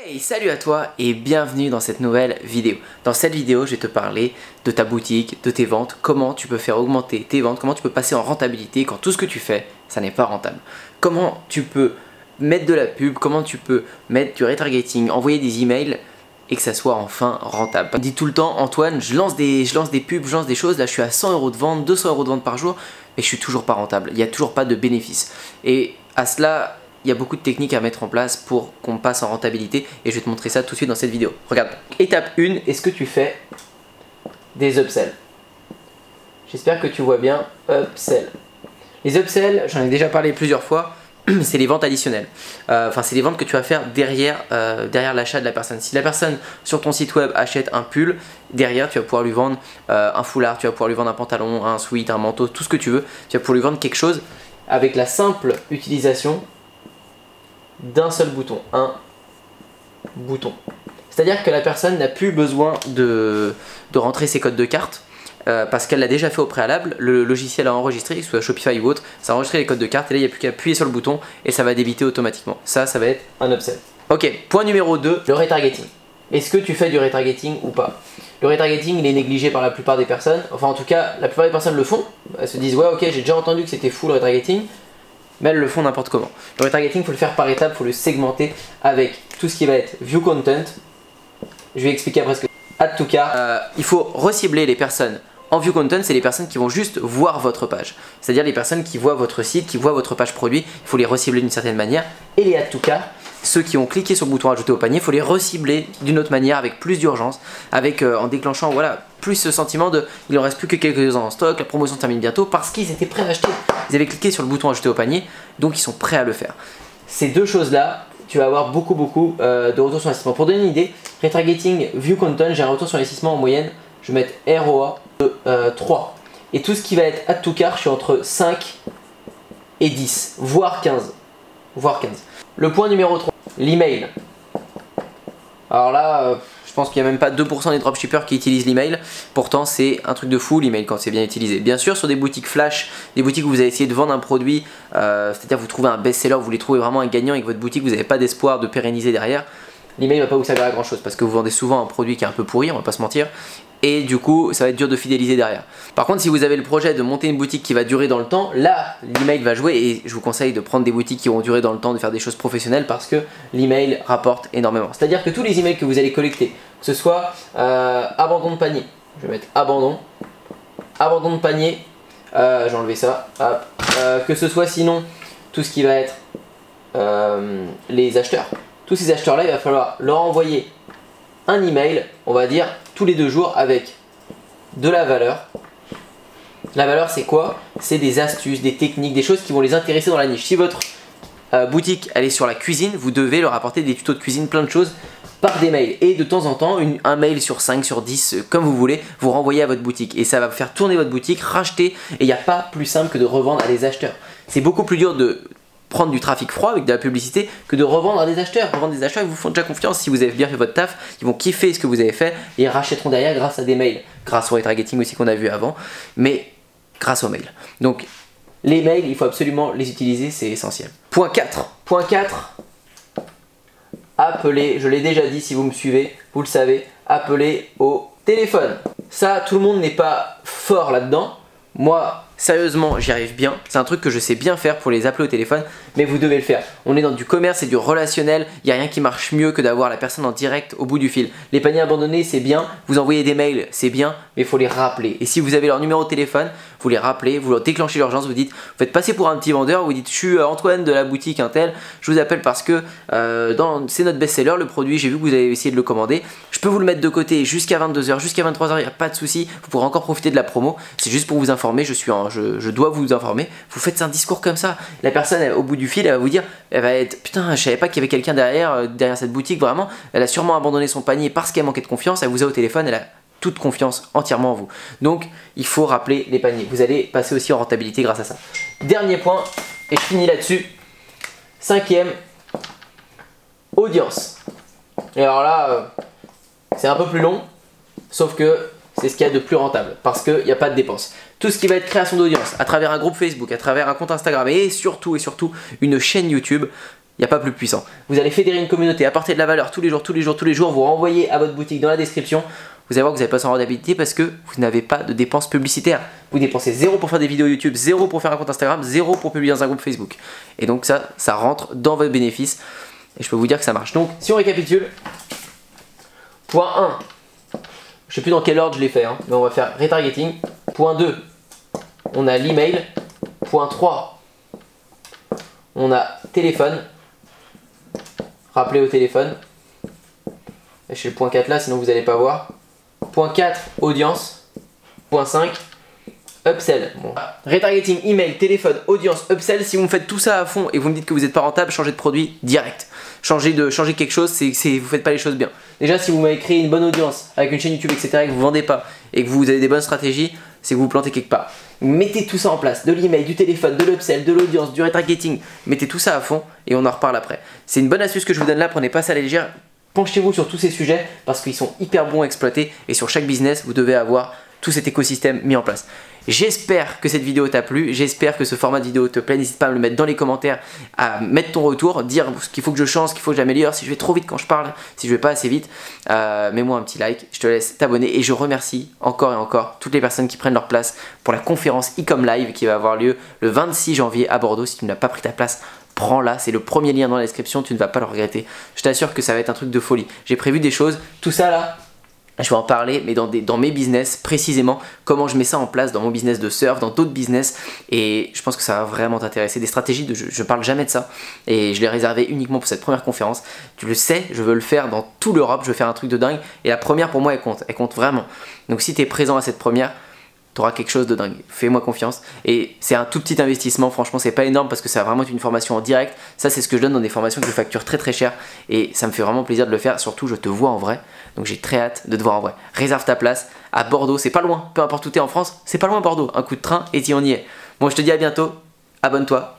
Hey, salut à toi et bienvenue dans cette nouvelle vidéo. Dans cette vidéo, je vais te parler de ta boutique, de tes ventes, comment tu peux faire augmenter tes ventes, comment tu peux passer en rentabilité quand tout ce que tu fais, ça n'est pas rentable. Comment tu peux mettre de la pub, comment tu peux mettre du retargeting, envoyer des emails et que ça soit enfin rentable. On me dit tout le temps, Antoine, je lance des pubs, je lance des choses, là je suis à 100 € de vente, 200 € de vente par jour, mais je suis toujours pas rentable, il n'y a toujours pas de bénéfice. Et à cela, il y a beaucoup de techniques à mettre en place pour qu'on passe en rentabilité et je vais te montrer ça tout de suite dans cette vidéo. Regarde, étape 1, est-ce que tu fais des upsells? J'espère que tu vois bien, upsell. Les upsells, j'en ai déjà parlé plusieurs fois, c'est les ventes additionnelles. Enfin, c'est les ventes que tu vas faire derrière l'achat de la personne. Si la personne sur ton site web achète un pull, derrière tu vas pouvoir lui vendre un foulard, tu vas pouvoir lui vendre un pantalon, un sweat, un manteau, tout ce que tu veux. Tu vas pouvoir lui vendre quelque chose avec la simple utilisation d'un seul bouton, un bouton. C'est-à-dire que la personne n'a plus besoin de rentrer ses codes de carte parce qu'elle l'a déjà fait au préalable. Le logiciel a enregistré, soit Shopify ou autre, ça a enregistré les codes de carte et là il n'y a plus qu'à appuyer sur le bouton et ça va débiter automatiquement. Ça va être un upsell. Ok, point numéro 2, le retargeting. Est-ce que tu fais du retargeting ou pas? Le retargeting il est négligé par la plupart des personnes, enfin en tout cas la plupart des personnes le font. Elles se disent ouais ok j'ai déjà entendu que c'était fou le retargeting, mais elles le font n'importe comment. Le retargeting, il faut le faire par étapes, il faut le segmenter avec tout ce qui va être view content. Je vais expliquer après ce que add to cart. Il faut recibler les personnes en view content, c'est les personnes qui vont juste voir votre page. C'est-à-dire les personnes qui voient votre site, qui voient votre page produit, il faut les recibler d'une certaine manière. Et les add to cart, ceux qui ont cliqué sur le bouton ajouter au panier, il faut les recibler d'une autre manière, avec plus d'urgence, avec en déclenchant voilà, plus ce sentiment de il en reste plus que quelques-uns en stock, la promotion termine bientôt, parce qu'ils étaient prêts à acheter. Ils avaient cliqué sur le bouton ajouter au panier, donc ils sont prêts à le faire. Ces deux choses-là, tu vas avoir beaucoup de retour sur investissement. Pour donner une idée, retargeting, view content, j'ai un retour sur investissement en moyenne, je vais mettre ROA de 3. Et tout ce qui va être add to cart, je suis entre 5 et 10, voire 15. Le point numéro 3, l'email. Alors là, je pense qu'il n'y a même pas 2% des dropshippers qui utilisent l'email. Pourtant, c'est un truc de fou l'email quand c'est bien utilisé. Bien sûr, sur des boutiques flash, des boutiques où vous avez essayé de vendre un produit, c'est-à-dire vous trouvez un best-seller, vous voulez trouver vraiment un gagnant avec votre boutique, vous n'avez pas d'espoir de pérenniser derrière. L'email ne va pas vous servir à grand chose parce que vous vendez souvent un produit qui est un peu pourri, on va pas se mentir. Et du coup, ça va être dur de fidéliser derrière. Par contre, si vous avez le projet de monter une boutique qui va durer dans le temps, là, l'email va jouer et je vous conseille de prendre des boutiques qui vont durer dans le temps, de faire des choses professionnelles parce que l'email rapporte énormément. C'est-à-dire que tous les emails que vous allez collecter, que ce soit abandon de panier, je vais mettre abandon de panier, j'ai enlevé ça, hop, que ce soit sinon tout ce qui va être les acheteurs. Tous ces acheteurs-là, il va falloir leur envoyer un email, on va dire, tous les 2 jours avec de la valeur. La valeur, c'est quoi? C'est des astuces, des techniques, des choses qui vont les intéresser dans la niche. Si votre boutique, elle est sur la cuisine, vous devez leur apporter des tutos de cuisine, plein de choses par des mails. Et de temps en temps, un mail sur 5, sur 10, comme vous voulez, vous renvoyez à votre boutique. Et ça va faire tourner votre boutique, racheter. Et il n'y a pas plus simple que de revendre à des acheteurs. C'est beaucoup plus dur de prendre du trafic froid avec de la publicité que de revendre à des acheteurs. Revendre des acheteurs, ils vous font déjà confiance. Si vous avez bien fait votre taf, ils vont kiffer ce que vous avez fait et ils rachèteront derrière grâce à des mails, grâce au retargeting aussi qu'on a vu avant, mais grâce aux mails. Donc les mails, il faut absolument les utiliser, c'est essentiel. Point 4, appelez, je l'ai déjà dit si vous me suivez, vous le savez, appelez au téléphone. Ça, tout le monde n'est pas fort là-dedans. Moi, sérieusement, j'y arrive bien. C'est un truc que je sais bien faire pour les appeler au téléphone, mais vous devez le faire. On est dans du commerce et du relationnel. Il n'y a rien qui marche mieux que d'avoir la personne en direct au bout du fil. Les paniers abandonnés, c'est bien. Vous envoyez des mails, c'est bien, mais il faut les rappeler. Et si vous avez leur numéro de téléphone, vous les rappelez, vous leur déclenchez l'urgence, vous dites, vous faites passer pour un petit vendeur, vous dites, je suis Antoine de la boutique Intel, je vous appelle parce que c'est notre best-seller, le produit, j'ai vu que vous avez essayé de le commander. Je peux vous le mettre de côté jusqu'à 22 h, jusqu'à 23 h, il n'y a pas de souci. Vous pourrez encore profiter de la promo. C'est juste pour vous informer, je dois vous informer. Vous faites un discours comme ça. La personne, au bout du fil, elle va vous dire, elle va être, putain, je savais pas qu'il y avait quelqu'un derrière cette boutique, vraiment. Elle a sûrement abandonné son panier parce qu'elle manquait de confiance. Elle vous a au téléphone, elle a toute confiance entièrement en vous. Donc, il faut rappeler les paniers. Vous allez passer aussi en rentabilité grâce à ça. Dernier point, et je finis là-dessus. 5e, audience. Et alors là, c'est un peu plus long, sauf que c'est ce qu'il y a de plus rentable parce qu'il n'y a pas de dépenses. Tout ce qui va être création d'audience à travers un groupe Facebook, à travers un compte Instagram et surtout une chaîne YouTube, il n'y a pas plus puissant. Vous allez fédérer une communauté, apporter de la valeur tous les jours, vous renvoyer à votre boutique dans la description. Vous allez voir que vous allez passer en rentabilité parce que vous n'avez pas de dépenses publicitaires. Vous dépensez 0 pour faire des vidéos YouTube, 0 pour faire un compte Instagram, 0 pour publier dans un groupe Facebook. Et donc ça rentre dans votre bénéfice. Et je peux vous dire que ça marche. Donc si on récapitule, point 1, je ne sais plus dans quel ordre je l'ai fait, hein, mais on va faire retargeting. Point 2, on a l'email. Point 3, on a téléphone. Rappelez au téléphone. Et je fais le point 4 là, sinon vous n'allez pas voir. Point 4, audience. Point 5, upsell. Bon. Retargeting, email, téléphone, audience, upsell. Si vous me faites tout ça à fond et vous me dites que vous n'êtes pas rentable, changez de produit direct. Changez quelque chose, vous ne faites pas les choses bien. Déjà, si vous m'avez créé une bonne audience avec une chaîne YouTube, etc., et que vous ne vendez pas et que vous avez des bonnes stratégies, c'est que vous vous plantez quelque part. Mettez tout ça en place, de l'email, du téléphone, de l'upsell, de l'audience, du retargeting. Mettez tout ça à fond et on en reparle après. C'est une bonne astuce que je vous donne là, prenez pas ça à la légère. Penchez-vous sur tous ces sujets parce qu'ils sont hyper bons à exploiter et sur chaque business, vous devez avoir tout cet écosystème mis en place. J'espère que cette vidéo t'a plu, j'espère que ce format de vidéo te plaît. N'hésite pas à me le mettre dans les commentaires, à mettre ton retour, dire ce qu'il faut que je change, ce qu'il faut que j'améliore, si je vais trop vite quand je parle, si je vais pas assez vite. Mets-moi un petit like, je te laisse t'abonner et je remercie encore et encore toutes les personnes qui prennent leur place pour la conférence e-com live qui va avoir lieu le 26 janvier à Bordeaux. Si tu n'as pas pris ta place, prends-la, c'est le premier lien dans la description, tu ne vas pas le regretter. Je t'assure que ça va être un truc de folie. J'ai prévu des choses, tout ça là, je vais en parler, mais dans mes business précisément, comment je mets ça en place dans mon business de surf, dans d'autres business, et je pense que ça va vraiment t'intéresser. Des stratégies, je parle jamais de ça, et je l'ai réservé uniquement pour cette première conférence. Tu le sais, je veux le faire dans toute l'Europe, je veux faire un truc de dingue, et la première pour moi elle compte vraiment. Donc si tu es présent à cette première, tu auras quelque chose de dingue, fais-moi confiance. Et c'est un tout petit investissement, franchement c'est pas énorme parce que ça va vraiment être une formation en direct. Ça c'est ce que je donne dans des formations que je facture très cher et ça me fait vraiment plaisir de le faire, surtout je te vois en vrai. Donc j'ai très hâte de te voir en vrai. Réserve ta place à Bordeaux, c'est pas loin, peu importe où tu es en France, c'est pas loin Bordeaux. Un coup de train et t'y on y est. Bon je te dis à bientôt, abonne-toi.